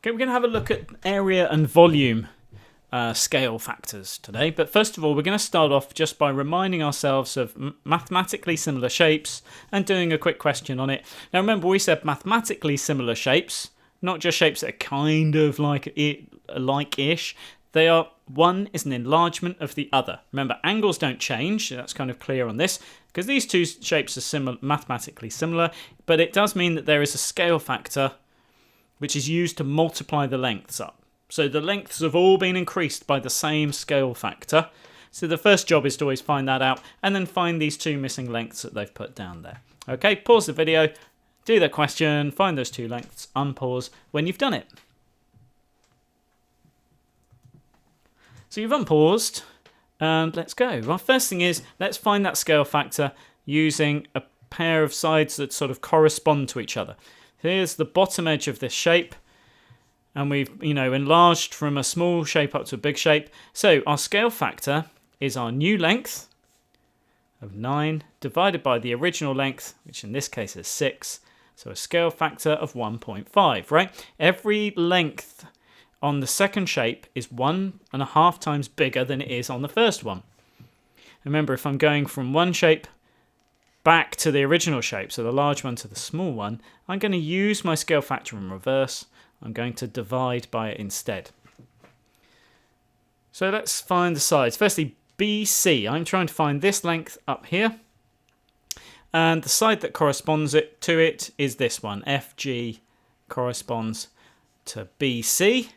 Okay, we're going to have a look at area and volume scale factors today. But first of all, we're going to start off just by reminding ourselves of mathematically similar shapes and doing a quick question on it. Now remember, we said mathematically similar shapes, not just shapes that are kind of like-ish. One is an enlargement of the other. Remember, angles don't change. That's kind of clear on this because these two shapes are mathematically similar, but it does mean that there is a scale factor which is used to multiply the lengths up. So the lengths have all been increased by the same scale factor. So the first job is to always find that out and then find these two missing lengths that they've put down there. Okay, pause the video, do the question, find those two lengths, unpause when you've done it. So you've unpaused and let's go. Well, first thing is, let's find that scale factor using a pair of sides that sort of correspond to each other. Here's the bottom edge of this shape, and we've enlarged from a small shape up to a big shape. So our scale factor is our new length of 9 divided by the original length, which in this case is 6. So a scale factor of 1.5, right? Every length on the second shape is 1.5 times bigger than it is on the first one. Remember, if I'm going from one shape back to the original shape, so the large one to the small one, I'm going to use my scale factor in reverse. I'm going to divide by it instead. So let's find the sides. Firstly, BC. I'm trying to find this length up here. And the side that corresponds to it is this one. FG corresponds to BC.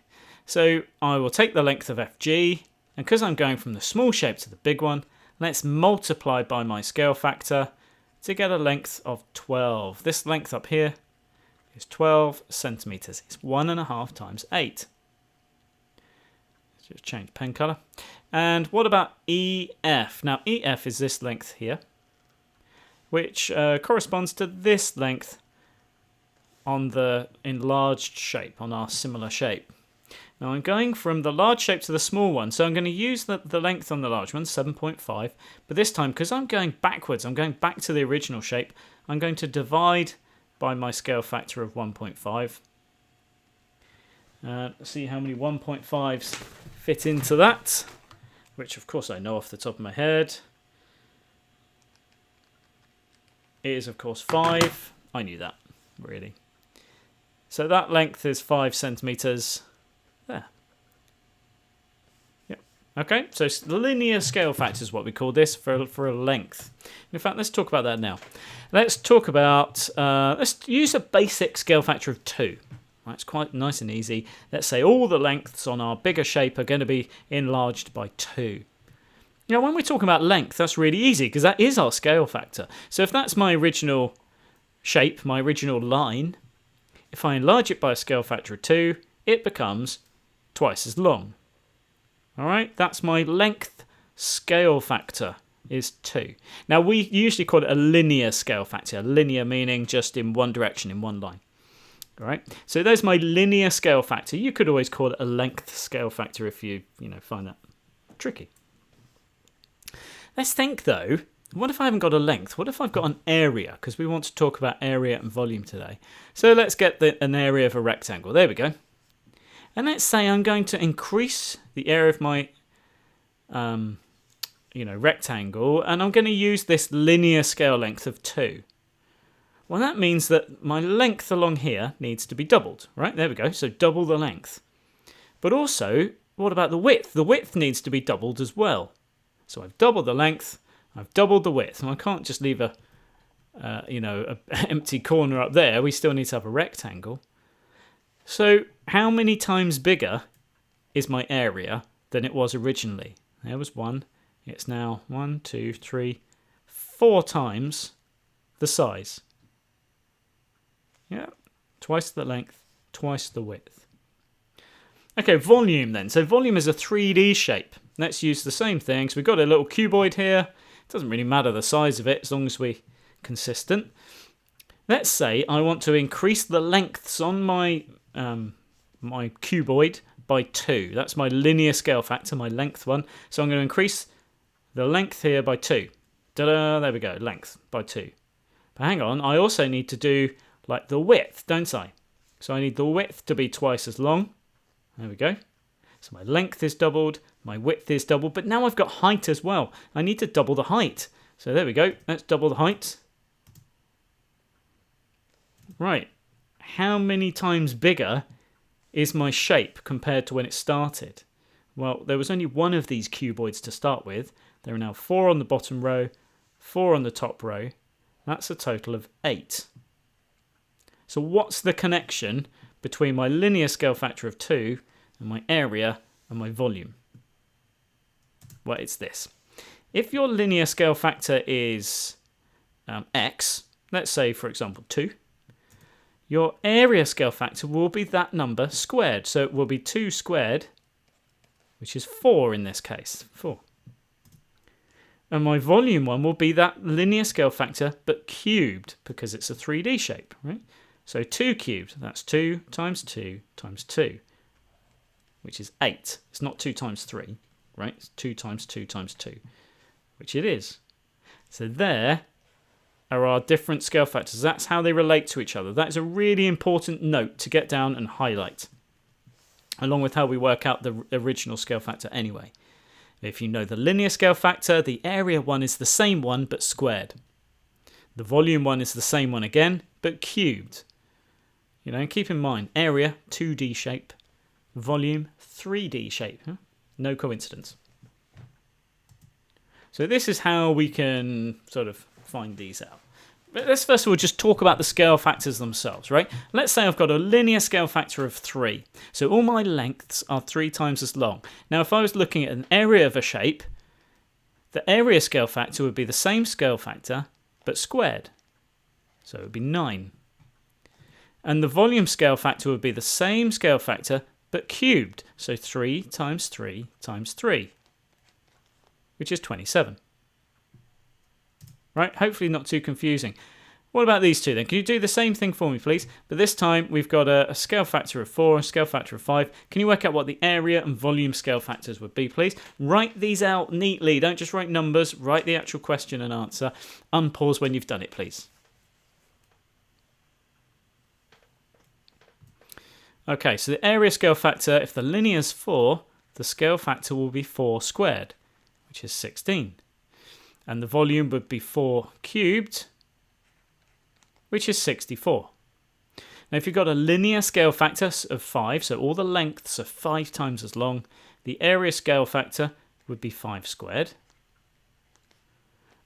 So I will take the length of FG, and because I'm going from the small shape to the big one, let's multiply by my scale factor to get a length of 12. This length up here is 12 centimeters. It's 1.5 times 8. Let's just change pen color. And what about EF? Now EF is this length here, which corresponds to this length on the enlarged shape, on our similar shape. Now I'm going from the large shape to the small one, so I'm going to use the length on the large one, 7.5, but this time, because I'm going backwards, I'm going back to the original shape, I'm going to divide by my scale factor of 1.5. Let's see how many 1.5s fit into that, which of course I know off the top of my head. It is of course 5. I knew that, really. So that length is 5 centimeters. There. Yep. Okay, so the linear scale factor is what we call this for a length. In fact, let's talk about that now. Let's talk about, let's use a basic scale factor of 2. Right, it's quite nice and easy. Let's say all the lengths on our bigger shape are going to be enlarged by 2. Now, when we're talking about length, that's really easy because that is our scale factor. So if that's my original shape, my original line, if I enlarge it by a scale factor of 2, it becomes twice as long. All right, that's my length scale factor is 2. Now, we usually call it a linear scale factor. Linear meaning just in one direction, in one line. All right, so there's my linear scale factor. You could always call it a length scale factor if you find that tricky. Let's think, though, what if I haven't got a length? What if I've got an area? Because we want to talk about area and volume today. So let's get an area of a rectangle. There we go. And let's say I'm going to increase the area of my rectangle, and I'm going to use this linear scale length of 2. Well, that means that my length along here needs to be doubled, right? There we go. So double the length. But also, what about the width? The width needs to be doubled as well. So I've doubled the length, I've doubled the width, and I can't just leave an empty corner up there. We still need to have a rectangle. So how many times bigger is my area than it was originally? There was 1. It's now 1, 2, 3, 4 times the size. Yeah, twice the length, twice the width. Okay, volume then. So volume is a 3D shape. Let's use the same thing. So we've got a little cuboid here. It doesn't really matter the size of it as long as we're consistent. Let's say I want to increase the lengths on my my cuboid by 2. That's my linear scale factor, my length one. So I'm going to increase the length here by 2. Ta-da, there we go, length by 2. But hang on, I also need to do like the width, don't I? So I need the width to be twice as long. There we go. So my length is doubled, my width is doubled, but now I've got height as well. I need to double the height. So there we go. Let's double the height. Right. How many times bigger is my shape compared to when it started? Well, there was only one of these cuboids to start with. There are now 4 on the bottom row, 4 on the top row. That's a total of 8. So what's the connection between my linear scale factor of 2 and my area and my volume? Well, it's this. If your linear scale factor is x, let's say, for example, 2, your area scale factor will be that number squared. So it will be 2 squared, which is 4 in this case, 4. And my volume one will be that linear scale factor, but cubed, because it's a 3D shape, right? So 2 cubed, that's 2 times 2 times 2, which is 8. It's not 2 times 3, right? It's 2 times 2 times 2, which it is. So there are our different scale factors. That's how they relate to each other. That is a really important note to get down and highlight, along with how we work out the original scale factor anyway. If you know the linear scale factor, the area one is the same one, but squared. The volume one is the same one again, but cubed. You know, keep in mind, area, 2D shape, volume, 3D shape. Huh? No coincidence. So this is how we can sort of find these out. But let's first of all just talk about the scale factors themselves, right? Let's say I've got a linear scale factor of 3. So all my lengths are 3 times as long. Now, if I was looking at an area of a shape, the area scale factor would be the same scale factor, but squared. So it would be 9. And the volume scale factor would be the same scale factor, but cubed. So 3 times 3 times 3, which is 27. Right? Hopefully not too confusing. What about these two then? Can you do the same thing for me, please? But this time we've got a scale factor of 4, a scale factor of 5. Can you work out what the area and volume scale factors would be, please? Write these out neatly. Don't just write numbers. Write the actual question and answer. Unpause when you've done it, please. Okay, so the area scale factor, if the linear is 4, the scale factor will be 4 squared, which is 16. And the volume would be 4 cubed, which is 64. Now, if you've got a linear scale factor of 5, so all the lengths are 5 times as long, the area scale factor would be 5 squared.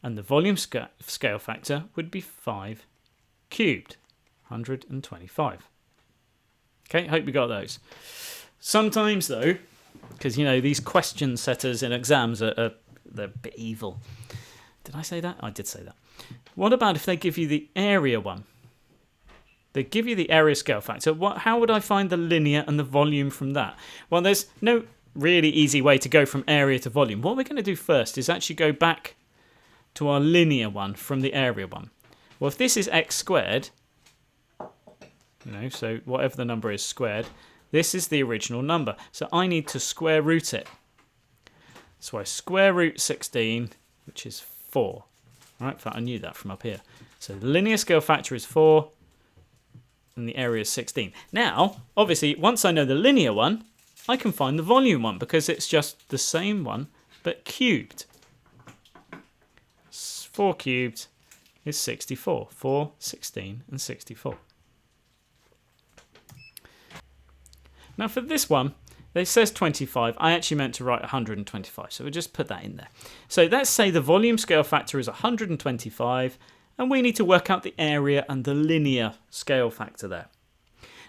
And the volume scale factor would be 5 cubed, 125. Okay, hope you got those. Sometimes, though, because, you know, these question setters in exams they're a bit evil. Did I say that? I did say that. What about if they give you the area one? They give you the area scale factor. How would I find the linear and the volume from that? Well, there's no really easy way to go from area to volume. What we're going to do first is actually go back to our linear one from the area one. Well, if this is x squared, you know, so whatever the number is squared, this is the original number. So I need to square root it. So I square root 16, which is 4. Right, in fact, I knew that from up here. So the linear scale factor is 4, and the area is 16. Now, obviously, once I know the linear one, I can find the volume one, because it's just the same one, but cubed. 4 cubed is 64. 4, 16, and 64. Now for this one, it says 25. I actually meant to write 125, so we'll just put that in there. So let's say the volume scale factor is 125, and we need to work out the area and the linear scale factor there.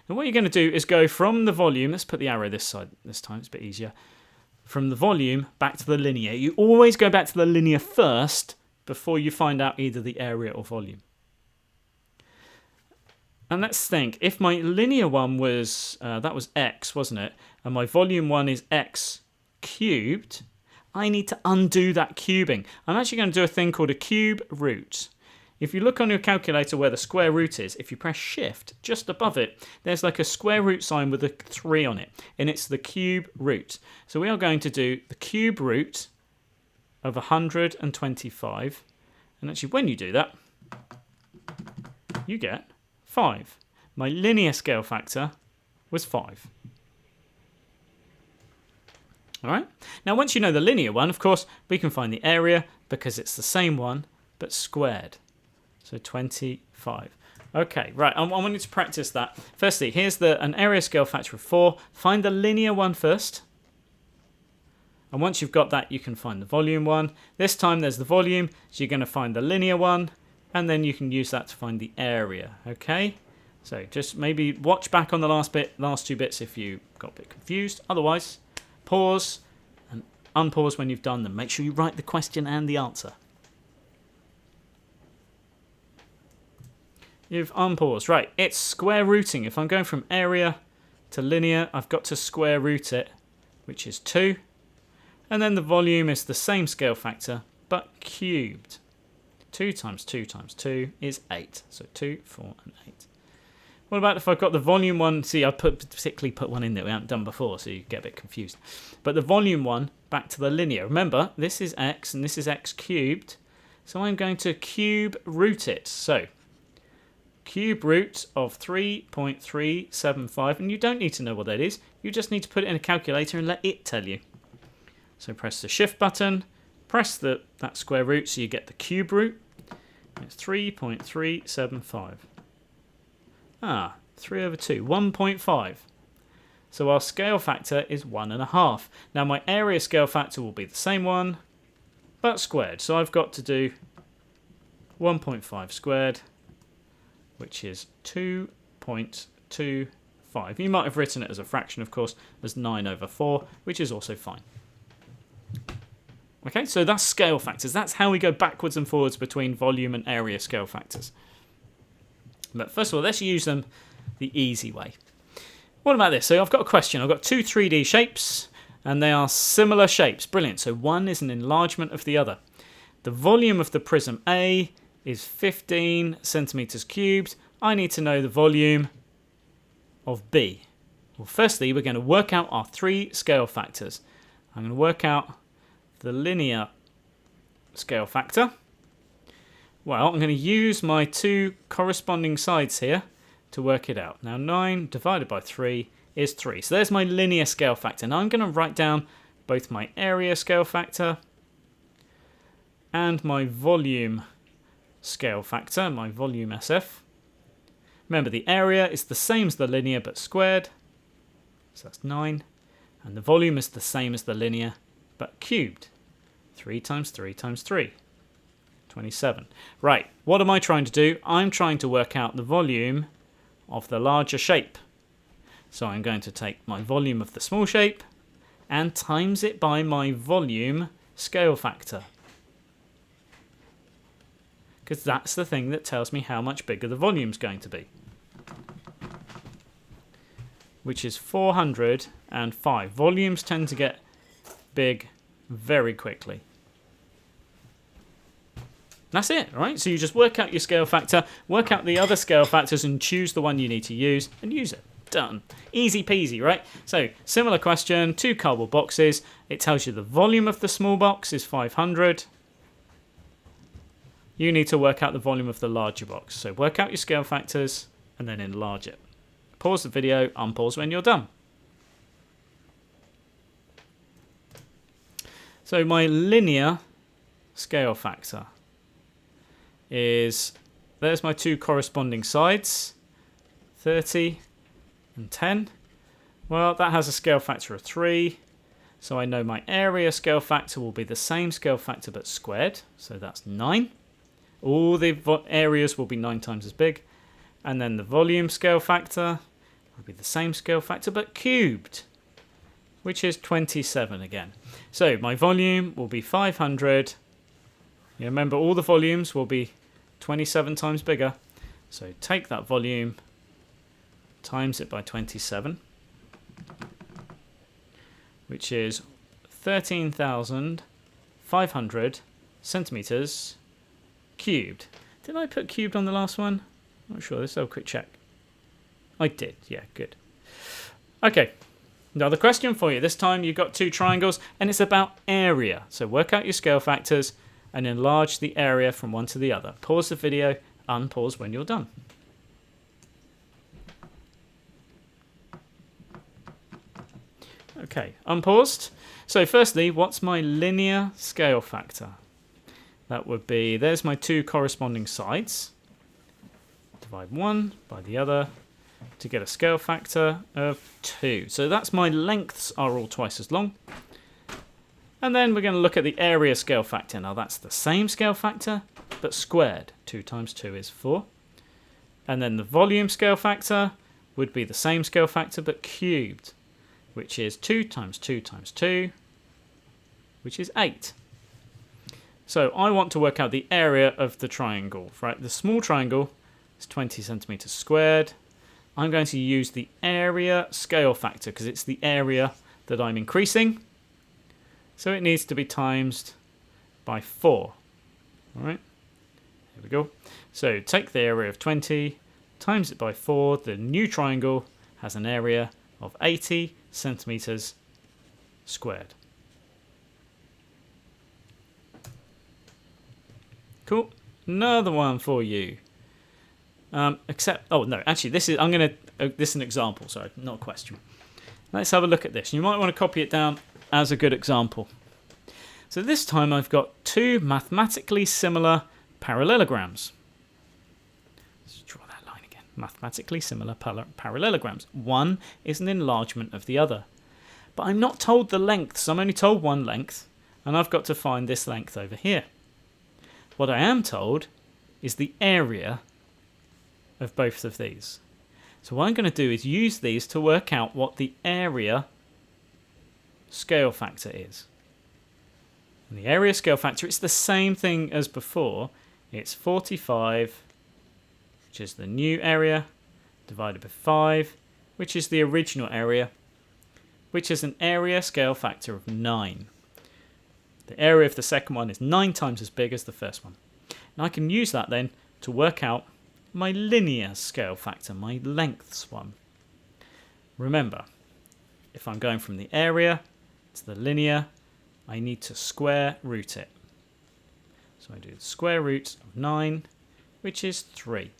And what you're going to do is go from the volume, let's put the arrow this side this time, it's a bit easier, from the volume back to the linear. You always go back to the linear first before you find out either the area or volume. And let's think, if my linear one was, that was x, wasn't it? And my volume one is x cubed, I need to undo that cubing. I'm actually going to do a thing called a cube root. If you look on your calculator where the square root is, if you press shift just above it, there's like a square root sign with a 3 on it, and it's the cube root. So we are going to do the cube root of 125, and actually when you do that, you get 5. my linear scale factor was 5. All right. Now, once you know the linear one, of course, we can find the area because it's the same one, but squared. So 25. Okay, right. I want you to practice that. Firstly, here's an area scale factor of 4. Find the linear one first. And once you've got that, you can find the volume one. This time there's the volume, so you're going to find the linear one, and then you can use that to find the area. Okay? So just maybe watch back on the last two bits if you got a bit confused. Otherwise, pause and unpause when you've done them. Make sure you write the question and the answer. You've unpaused. Right, it's square rooting. If I'm going from area to linear, I've got to square root it, which is 2. And then the volume is the same scale factor, but cubed. 2 times 2 times 2 is 8. So 2, 4, and 8. What about if I've got the volume one? See, I particularly put one in that we haven't done before, so you get a bit confused. But the volume one, back to the linear. Remember, this is x and this is x cubed. So I'm going to cube root it. So cube root of 3.375. And you don't need to know what that is. You just need to put it in a calculator and let it tell you. So press the shift button. Press that square root so you get the cube root. It's 3.375. 3 over 2, 1.5. So our scale factor is 1.5. Now my area scale factor will be the same one, but squared. So I've got to do 1.5 squared, which is 2.25. You might have written it as a fraction, of course, as 9 over 4, which is also fine. Okay, so that's scale factors. That's how we go backwards and forwards between volume and area scale factors. But first of all, let's use them the easy way. What about this? So I've got a question. I've got 2 3D shapes, and they are similar shapes. Brilliant. So one is an enlargement of the other. The volume of the prism A is 15 centimeters cubed. I need to know the volume of B. Well, firstly, we're going to work out our 3 scale factors. I'm going to work out the linear scale factor. Well, I'm going to use my 2 corresponding sides here to work it out. Now 9 divided by 3 is 3. So there's my linear scale factor. Now I'm going to write down both my area scale factor and my volume scale factor, my volume SF. Remember, the area is the same as the linear but squared. So that's 9. And the volume is the same as the linear but cubed. 3 times 3 times 3. 27. Right, what am I trying to do? I'm trying to work out the volume of the larger shape. So I'm going to take my volume of the small shape and times it by my volume scale factor. Because that's the thing that tells me how much bigger the volume's going to be. Which is 405. Volumes tend to get big very quickly. That's it, right? So you just work out your scale factor, work out the other scale factors and choose the one you need to use and use it. Done. Easy peasy, right? So similar question, 2 cardboard boxes. It tells you the volume of the small box is 500. You need to work out the volume of the larger box. So work out your scale factors and then enlarge it. Pause the video, unpause when you're done. So my linear scale factor is, there's my 2 corresponding sides, 30 and 10. Well, that has a scale factor of 3, so I know my area scale factor will be the same scale factor but squared, so that's 9. All the areas will be 9 times as big, and then the volume scale factor will be the same scale factor but cubed, which is 27 again. So my volume will be 500. You remember, all the volumes will be 27 times bigger. So take that volume, times it by 27, which is 13,500 centimeters cubed. Did I put cubed on the last one? Not sure. Let's have a quick check. I did. Yeah, good. Okay. Another question for you. This time you've got 2 triangles and it's about area. So work out your scale factors and enlarge the area from one to the other. Pause the video, unpause when you're done. Okay, unpaused. So firstly, what's my linear scale factor? That would be, there's my two corresponding sides. Divide one by the other to get a scale factor of 2. So that's my lengths are all twice as long. And then we're going to look at the area scale factor. Now that's the same scale factor, but squared. 2 times 2 is 4. And then the volume scale factor would be the same scale factor, but cubed, which is 2 times 2 times 2, which is 8. So I want to work out the area of the triangle, right? The small triangle is 20 centimeters squared. I'm going to use the area scale factor because it's the area that I'm increasing. So it needs to be times by 4. All right, here we go. So take the area of 20, times it by 4. The new triangle has an area of 80 centimeters squared. Cool. Another one for you. Except, oh no, actually, this is this is an example. Sorry, not a question. Let's have a look at this. You might want to copy it down as a good example. So this time I've got two mathematically similar parallelograms. Let's draw that line again. Mathematically similar parallelograms. One is an enlargement of the other. But I'm not told the lengths. I'm only told one length, and I've got to find this length over here. What I am told is the area of both of these. So what I'm going to do is use these to work out what the area scale factor is. And the area scale factor, it's the same thing as before. It's 45, which is the new area, divided by 5, which is the original area, which is an area scale factor of 9. The area of the second one is 9 times as big as the first one. And I can use that then to work out my linear scale factor, my lengths one. Remember, if I'm going from the area to the linear, I need to square root it. So I do the square root of 9, which is 3.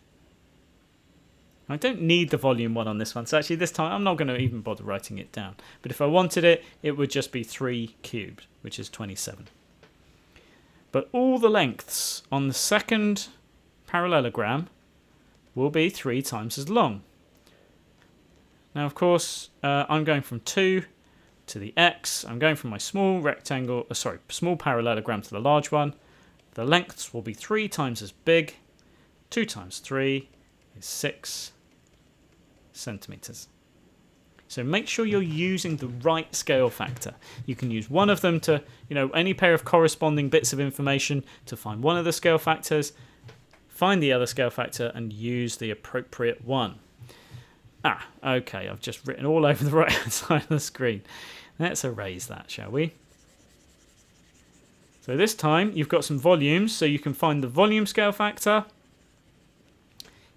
I don't need the volume one on this one, so actually this time I'm not going to even bother writing it down. But if I wanted it, it would just be 3 cubed, which is 27. But all the lengths on the second parallelogram will be 3 times as long. Now, of course, I'm going from 2 to the x. I'm going from my small small parallelogram to the large one. The lengths will be 3 times as big. 2 times 3 is 6 centimeters. So make sure you're using the right scale factor. You can use one of them to, any pair of corresponding bits of information to find one of the scale factors, find the other scale factor, and use the appropriate one. Okay, I've just written all over the right-hand side of the screen. Let's erase that, shall we? So this time you've got some volumes, so you can find the volume scale factor.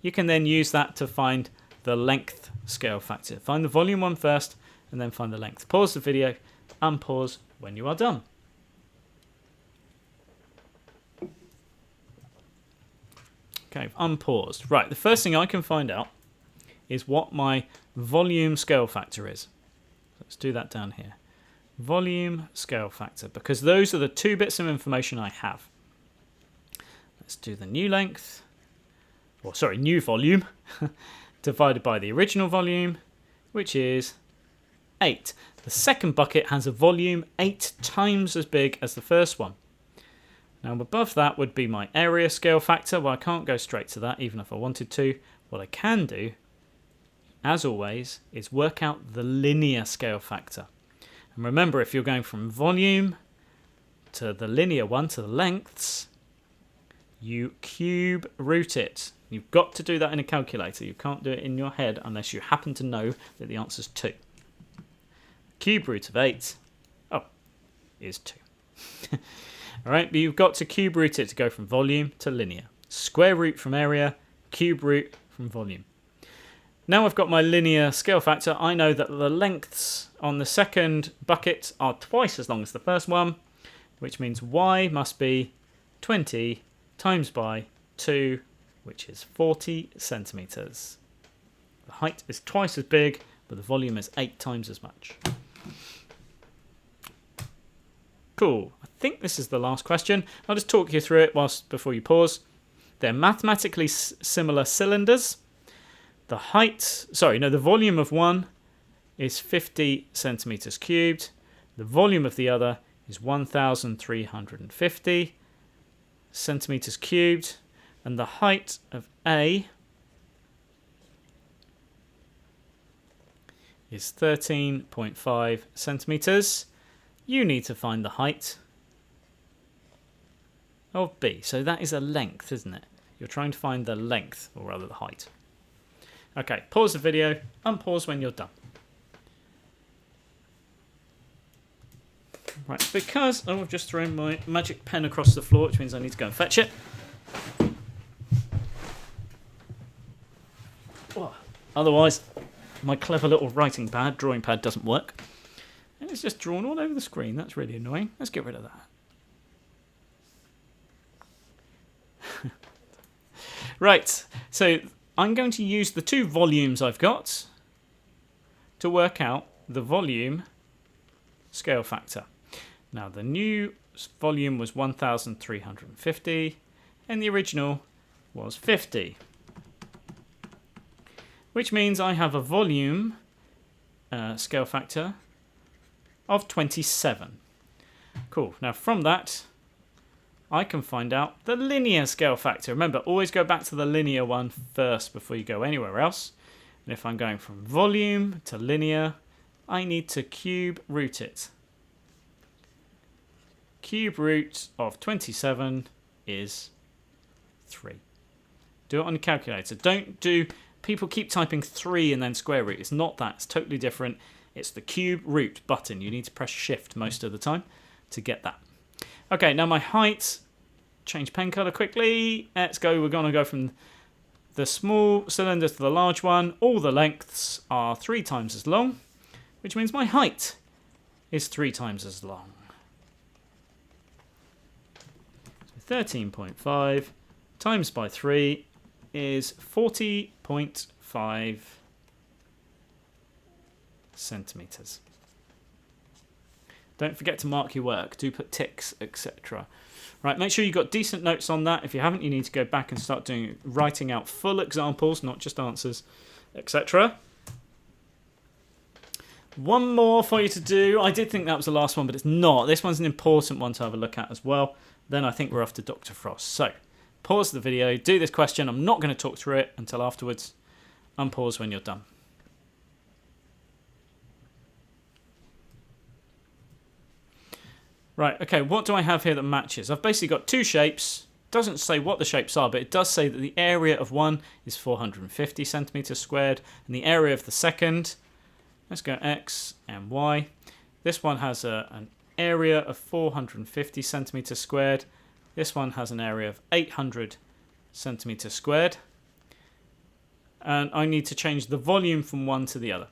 You can then use that to find the length scale factor. Find the volume one first, and then find the length. Pause the video, unpause when you are done. Okay, I've unpaused. Right, the first thing I can find out is what my volume scale factor is. Let's do that down here. Volume scale factor, because those are the two bits of information I have. Let's do the new length, new volume, divided by the original volume, which is 8. The second bucket has a volume 8 times as big as the first one. Now above that would be my area scale factor. Well, I can't go straight to that even if I wanted to. What I can do, as always, is work out the linear scale factor. And remember, if you're going from volume to the linear one, to the lengths, you cube root it. You've got to do that in a calculator. You can't do it in your head unless you happen to know that the answer is 2. Cube root of 8, is 2. All right, but you've got to cube root it to go from volume to linear. Square root from area, cube root from volume. Now I've got my linear scale factor. I know that the lengths on the second bucket are twice as long as the first one, which means y must be 20 times by 2, which is 40 centimeters. The height is twice as big, but the volume is 8 times as much. Cool. I think this is the last question. I'll just talk you through it before you pause. They're mathematically similar cylinders. The volume of one is 50 centimeters cubed. The volume of the other is 1,350 centimeters cubed. And the height of A is 13.5 centimeters. You need to find the height of B. So that is a length, isn't it? You're trying to find the length, or rather the height. Okay, pause the video, unpause when you're done. Right, because I've just thrown my magic pen across the floor, which means I need to go and fetch it. Otherwise, my clever little drawing pad doesn't work. And it's just drawn all over the screen. That's really annoying. Let's get rid of that. Right, so I'm going to use the two volumes I've got to work out the volume scale factor. Now, the new volume was 1,350 and the original was 50. Which means I have a volume scale factor of 27. Cool. Now from that, I can find out the linear scale factor. Remember, always go back to the linear one first before you go anywhere else. And if I'm going from volume to linear, I need to cube root it. Cube root of 27 is 3. Do it on your calculator. Don't do... People keep typing 3 and then square root. It's not that. It's totally different. It's the cube root button. You need to press shift most of the time to get that. Okay, now my height. Change pen color quickly. Let's go. We're going to go from the small cylinder to the large one. All the lengths are 3 times as long, which means my height is 3 times as long. So 13.5 times by 3 is 40.5 centimeters. Don't forget to mark your work. Do put ticks, etc. Right, make sure you've got decent notes on that. If you haven't, you need to go back and start writing out full examples, not just answers, etc. One more for you to do. I did think that was the last one, but it's not. This one's an important one to have a look at as well. Then I think we're off to Dr. Frost. So, pause the video, do this question. I'm not going to talk through it until afterwards. Unpause when you're done. Right, okay, what do I have here that matches? I've basically got two shapes. Doesn't say what the shapes are, but it does say that the area of one is 450 centimeters squared, and the area of the second, let's go X and Y. This one has an area of 450 centimeters squared. This one has an area of 800 centimeters squared. And I need to change the volume from one to the other.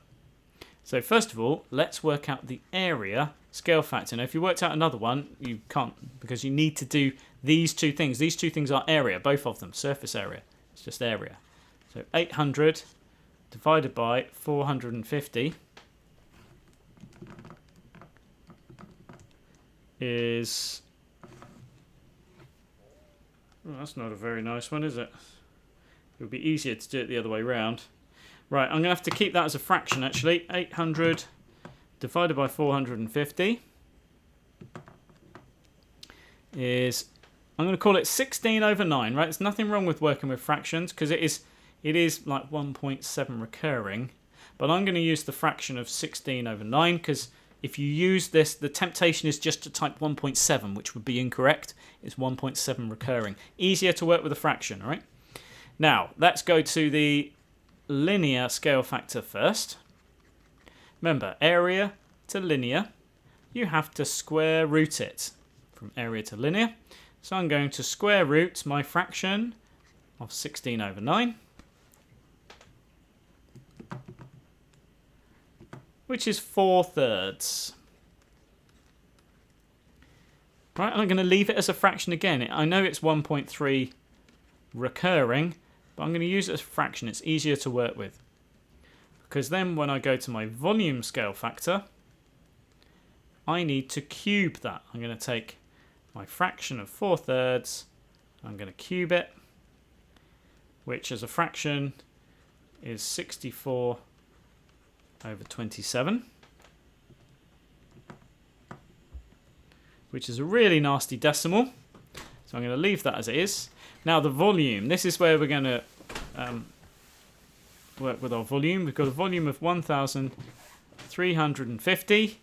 So first of all, let's work out the area scale factor. Now, if you worked out another one, you can't, because you need to do these two things. These two things are area, both of them, surface area. It's just area. So 800 divided by 450 is... Well, that's not a very nice one, is it? It would be easier to do it the other way around. Right, I'm going to have to keep that as a fraction, actually. 800 divided by 450 is... I'm going to call it 16 over 9, right? There's nothing wrong with working with fractions, because it is like 1.7 recurring. But I'm going to use the fraction of 16 over 9, because if you use this, the temptation is just to type 1.7, which would be incorrect. It's 1.7 recurring. Easier to work with a fraction, all right? Now, let's go to the linear scale factor first. Remember, area to linear, you have to square root it from area to linear. So I'm going to square root my fraction of 16 over 9, which is 4/3. Right, I'm going to leave it as a fraction again. I know it's 1.3 recurring, but I'm going to use it as a fraction. It's easier to work with. Because then when I go to my volume scale factor, I need to cube that. I'm going to take my fraction of 4/3. I'm going to cube it, which as a fraction is 64/27, which is a really nasty decimal. So I'm going to leave that as it is. Now the volume. This is where we're going to work with our volume. We've got a volume of 1,350.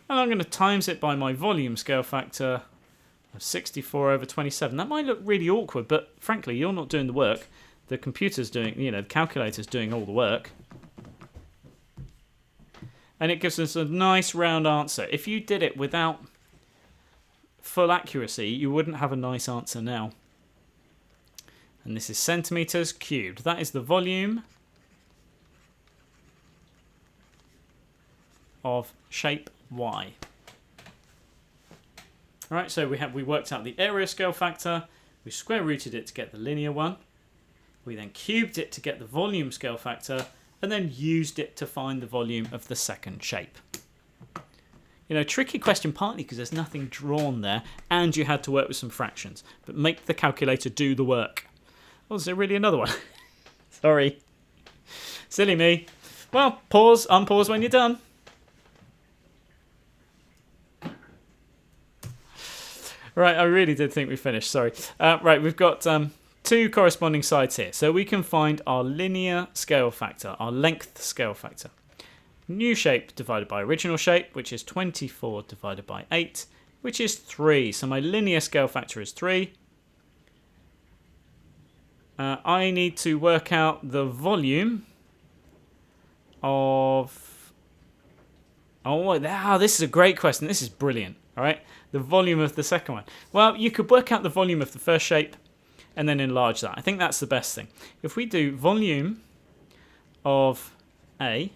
And I'm going to times it by my volume scale factor of 64/27. That might look really awkward, but frankly, you're not doing the work. The computer's doing, the calculator's doing all the work. And it gives us a nice round answer. If you did it without full accuracy, you wouldn't have a nice answer now. And this is centimeters cubed. That is the volume of shape Y. All right, so we worked out the area scale factor. We square rooted it to get the linear one. We then cubed it to get the volume scale factor, and then used it to find the volume of the second shape. Tricky question partly because there's nothing drawn there, and you had to work with some fractions. But make the calculator do the work. Oh, is there really another one? Sorry. Silly me. Well, pause, unpause when you're done. Right, I really did think we finished, sorry. Right, we've got two corresponding sides here. So we can find our linear scale factor, our length scale factor. New shape divided by original shape, which is 24 divided by 8, which is 3. So my linear scale factor is 3. I need to work out the volume of... this is a great question. This is brilliant. All right, the volume of the second one. Well, you could work out the volume of the first shape and then enlarge that. I think that's the best thing. If we do volume of A,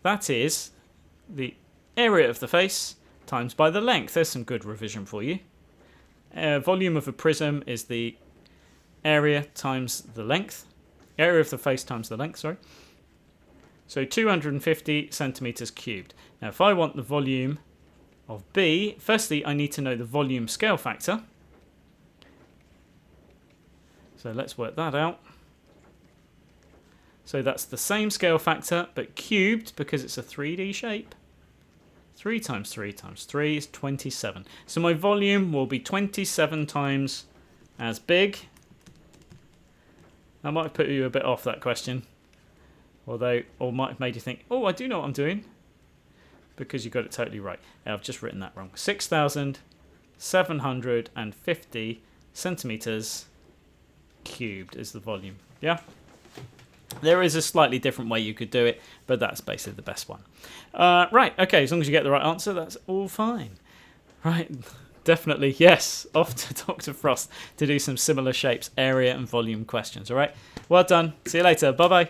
that is the area of the face times by the length. There's some good revision for you. Volume of a prism is the area times the length. Area of the face times the length, sorry. So 250 centimeters cubed. Now, if I want the volume of B, firstly, I need to know the volume scale factor. So let's work that out. So that's the same scale factor, but cubed because it's a 3D shape. 3 times 3 times 3 is 27. So my volume will be 27 times as big. I might have put you a bit off that question. Or might have made you think, oh, I do know what I'm doing. Because you got it totally right. I've just written that wrong. 6,750 centimeters cubed is the volume. Yeah? There is a slightly different way you could do it, but that's basically the best one. Right, okay, as long as you get the right answer, that's all fine. Right, definitely, yes, off to Dr. Frost to do some similar shapes, area and volume questions, all right? Well done. See you later. Bye-bye.